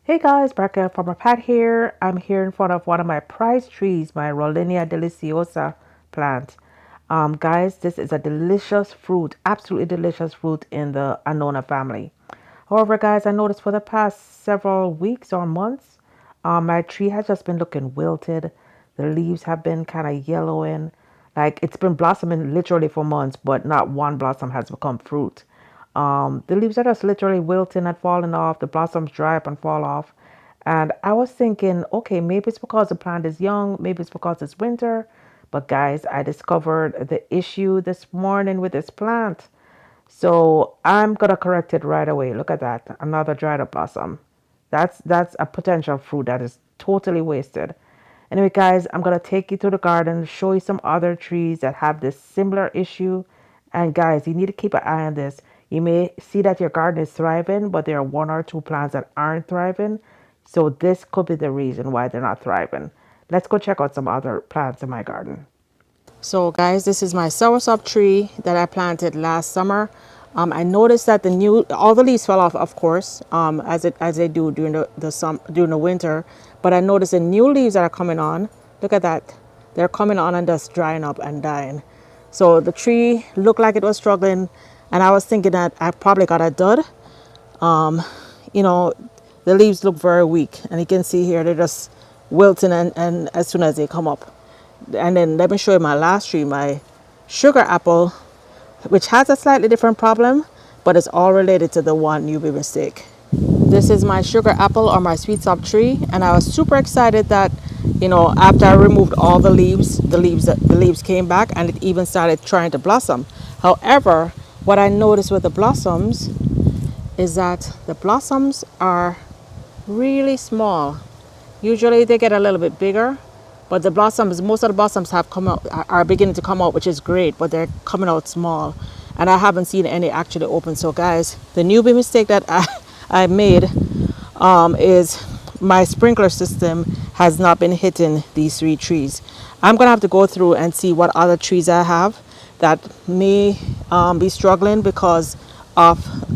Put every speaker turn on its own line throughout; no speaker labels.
Hey guys, Becca from a Pat here. I'm here in front of one of my prized trees, my Rollinia deliciosa plant. Guys, this is a delicious fruit, absolutely delicious fruit in the Annona family. However, guys, I noticed for the past several weeks or months, my tree has just been looking wilted. The leaves have been kind of yellowing. Like it's been blossoming literally for months, but not one blossom has become fruit. The leaves are just literally wilting and falling off. The blossoms dry up and fall off. And I was thinking, okay, maybe it's because the plant is young, maybe it's because it's winter. But guys, I discovered the issue this morning with this plant. So I'm gonna correct it right away. Look at that, another dried up blossom. That's a potential fruit that is totally wasted. Anyway, guys, I'm gonna take you to the garden, show you some other trees that have this similar issue. And guys, you need to keep an eye on this. You may see that your garden is thriving, but there are one or two plants that aren't thriving. So this could be the reason why they're not thriving. Let's go check out some other plants in my garden. So guys, this is my soursop tree that I planted last summer. I noticed that all the leaves fell off, of course, as they do during during the winter. But I noticed the new leaves that are coming on. Look at that, they're coming on and just drying up and dying. So the tree looked like it was struggling, and I was thinking that I probably got a dud. You know, the leaves look very weak, and you can see here they're just wilting and as soon as they come up. And then let me show you my last tree, my sugar apple, which has a slightly different problem, but it's all related to the one newbie mistake. This is my sugar apple or my sweet sop tree, and I was super excited that, after I removed all the leaves came back and it even started trying to blossom. However, what I noticed with the blossoms is that the blossoms are really small. Usually they get a little bit bigger, but most of the blossoms have come out, are beginning to come out, which is great, but they're coming out small. And I haven't seen any actually open. So guys, the newbie mistake that I made is my sprinkler system has not been hitting these three trees. I'm gonna have to go through and see what other trees I have that may be struggling because of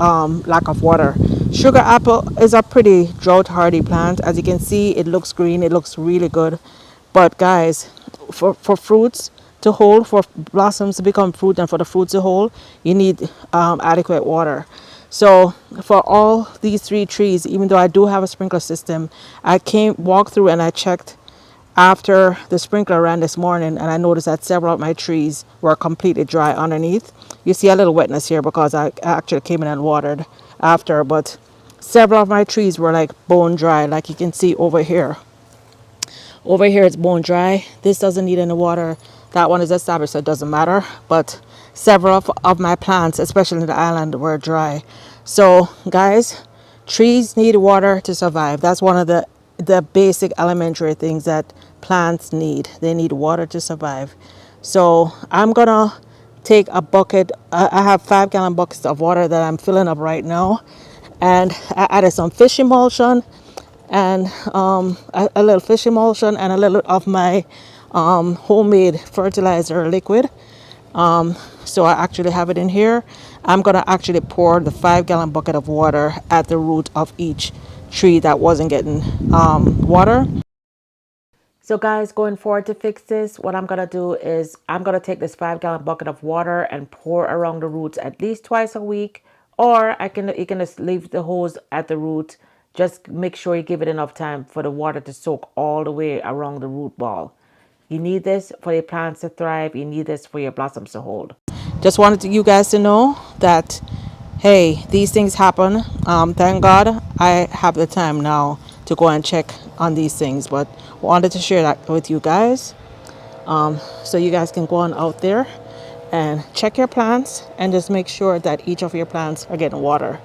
lack of water. Sugar apple is a pretty drought hardy plant. As you can see, it looks green, it looks really good. But guys, for fruits to hold, for blossoms to become fruit, and for the fruit to hold, you need adequate water. So for all these three trees, even though I do have a sprinkler system, I walked through and I checked after the sprinkler ran this morning, and I noticed that several of my trees were completely dry underneath. You see a little wetness here because I actually came in and watered after, but several of my trees were like bone dry, like you can see over here. Over here it's bone dry. This doesn't need any water. That one is established, so it doesn't matter. But several of my plants, especially in the island, were dry. So guys, trees need water to survive. That's one of the basic elementary things that plants need. They need water to survive. So I'm gonna take a bucket. I have 5-gallon buckets of water that I'm filling up right now, and I added some fish emulsion and a little fish emulsion and a little of my homemade fertilizer liquid. So I actually have it in here. I'm gonna actually pour the 5-gallon bucket of water at the root of each tree that wasn't getting water. So guys, going forward to fix this, what I'm gonna do is I'm gonna take this 5-gallon bucket of water and pour around the roots at least twice a week, or you can just leave the hose at the root. Just make sure you give it enough time for the water to soak all the way around the root ball. You need this for your plants to thrive. You need this for your blossoms to hold. Just wanted you guys to know that, hey, these things happen. Thank God I have the time now to go and check on these things, but wanted to share that with you guys, so you guys can go on out there and check your plants and just make sure that each of your plants are getting watered.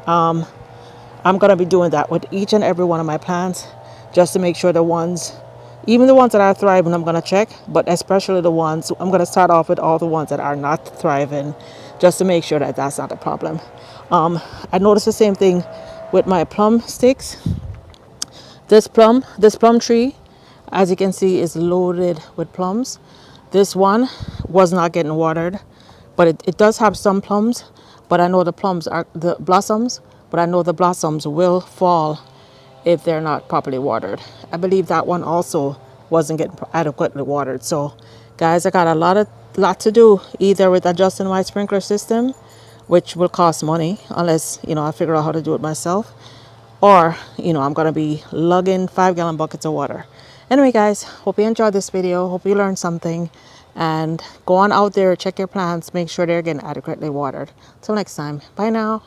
I'm gonna be doing that with each and every one of my plants, just to make sure even the ones that are thriving, I'm gonna check, but especially the ones, I'm gonna start off with all the ones that are not thriving, just to make sure that that's not a problem. I noticed the same thing with my plum sticks. This plum tree, as you can see, is loaded with plums. This one was not getting watered, but it does have some plums, but I know the blossoms, but I know the blossoms will fall if they're not properly watered. I believe that one also wasn't getting adequately watered. So guys, I got a lot to do, either with adjusting my sprinkler system, which will cost money unless, you know, I figure out how to do it myself, or, you know, I'm going to be lugging 5-gallon buckets of water. Anyway, guys, hope you enjoyed this video. Hope you learned something. And go on out there, check your plants, make sure they're getting adequately watered. Till next time, bye now.